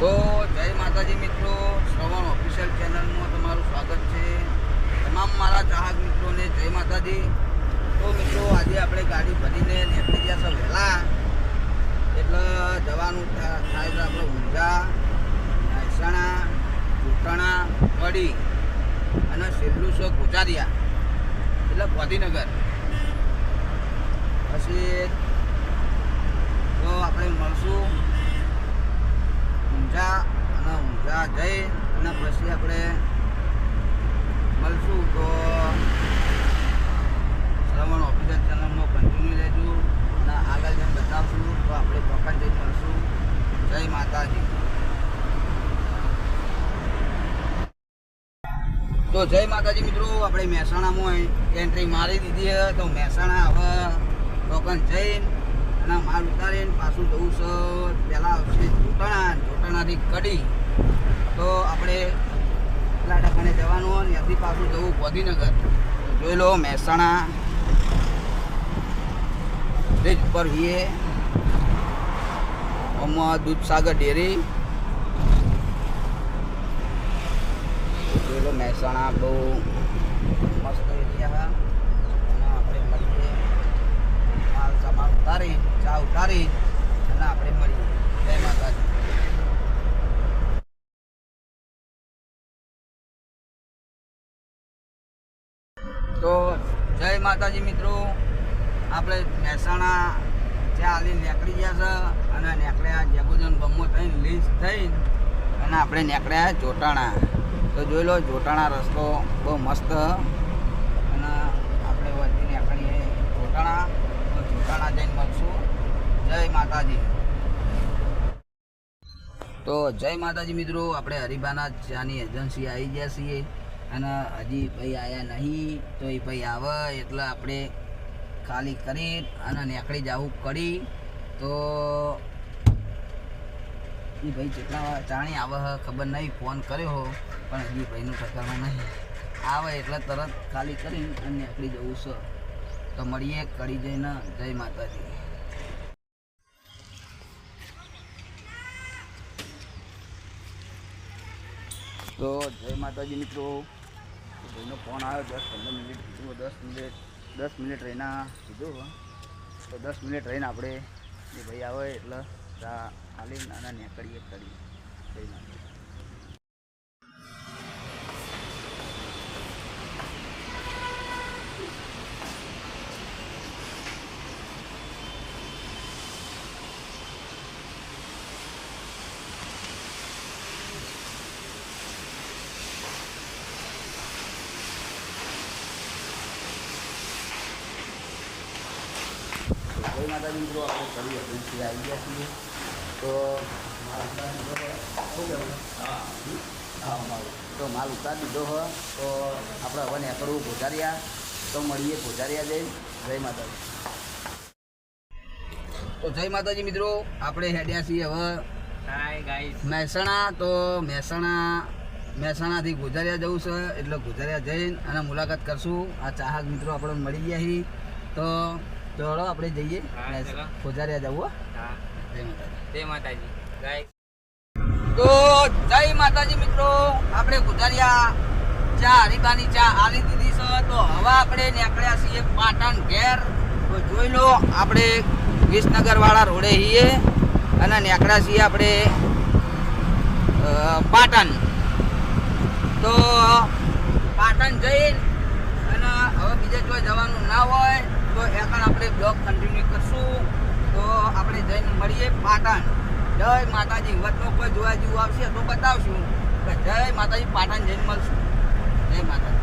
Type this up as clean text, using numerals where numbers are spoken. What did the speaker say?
તો જય માતાજી મિત્રો, શ્રવણ ઓફિશિયલ ચેનલમાં તમારું સ્વાગત છે. તમામ મારા ચાહક મિત્રોને જય માતાજી. તો મિત્રો આજે આપણે ગાડી ભરીને નીકળી ગયા છે વહેલા, એટલે જવાનું થાય છે આપણે ઊંઝા, મહેસાણા, જોટાણા, કડી અને છેલ્લું છે ગોજારિયા એટલે ગાંધીનગર. પછી તો આપણે મળશું ઊંઝા જઈ અને પછી આપણે મળશું. તો શ્રવણ ઓફિશિયલ ચેનલમાં કન્ટિન્યુ રહેજો અને આગળ જઈને બતાવશું. તો આપણે ચોક્કસ જઈને મળશું. જય માતાજી. તો જય માતાજી મિત્રો, આપણે મહેસાણામાં એન્ટ્રી મારી દીધી છે. તો મહેસાણા હવે ટોકન જઈને અને માલ ઉતારીને પાછું જવું છે. પહેલાં આવશે જોટાણાથી કડી. તો આપણે એટલા ટકાને જવાનું અને ત્યાંથી પાછું જવું ગાંધીનગર. જોઈ લો મહેસાણા બ્રિજ ઉપર છીએ. આમાં દૂધસાગર ડેરી. જોઈ લો મહેસાણા બહુ મસ્ત એરિયા અને આપણે મળીએ. માલ સામાન ઉતારી, ચા ઉતારી અને આપણે મળીએ. જય માતાજી. તો જય માતાજી મિત્રો, આપણે મહેસાણા ચા હાલી નીકળી ગયા છે અને નીકળ્યા જેગોજન ગમો થઈને લીઝ થઈને અને આપણે નીકળ્યા જોટાણા. તો જોઈ લો જોટાણા રસ્તો બહુ મસ્ત અને આપણે વચ્ચે નીકળીએ જોટાણા. તો જોટાણા જઈને મળશું. જય માતાજી. તો જય માતાજી મિત્રો, આપણે હરિભાના ચાની એજન્સી આવી ગયા છીએ અને હજી ભાઈ આવ્યા નહીં. તો એ ભાઈ આવે એટલે આપણે ખાલી કરી અને નીકળી જવું કડી. તો એ ભાઈ કેટલા ચાણી આવે ખબર નહીં, ફોન કર્યો પણ હજી ભાઈનું ઠકાણું નહીં. આવે એટલે તરત ખાલી કરી અને નીકળી જવું છે. તો મળીએ કડી જઈને. જય માતાજી. તો જય માતાજી મિત્રો, ભાઈનો ફોન આવ્યો 10-15 મિનિટ કીધું. 10 મિનિટ રહીને કીધું. તો 10 મિનિટ રહીને આપણે એ ભાઈ આવે એટલે ખાલી નાના નીકળીએ કરી. જય માતાજી. જય માતાજી મિત્રો, આપણે કરી એજન્સી આવી ગયા છીએ. તો માલ ઉતારી દીધો હોય. તો આપણે હવે નીકળવું ગોજારિયા. તો મળીએ ગોજારિયા જઈને. જય માતાજી. તો જય માતાજી મિત્રો, આપણે હેડ્યા છીએ હવે મહેસાણા. તો મહેસાણાથી ગોજારિયા જવું છે એટલે ગોજારિયા જઈને અને મુલાકાત કરશું. આ ચાહક મિત્રો આપણે મળી ગયા છીએ. તો ચલો આપણે જઈએ ગોજારિયા જવું. જય માતાજી. તો જય માતાજી મિત્રો, આપણે ગોજારિયા ચા હરીબાની ચા આલી દીધી છે. તો હવે આપણે નીકળ્યા છીએ પાટણ ઘેર. તો જોઈ લો આપણે વિસનગર વાળા રોડે છીએ અને નીકળ્યા છીએ આપણે પાટણ. તો પાટણ જઈને અને હવે બીજે જો જવાનું ના હોય તો એકણ આપણે બ્લોગ કન્ટિન્યુ કરશું. તો આપણે જઈને મળીએ પાટણ. જય માતાજી. વચનો કોઈ જોવા જેવું આવશે તો બતાવશું. જય માતાજી. પાટણ જઈને મળશું. જય માતાજી.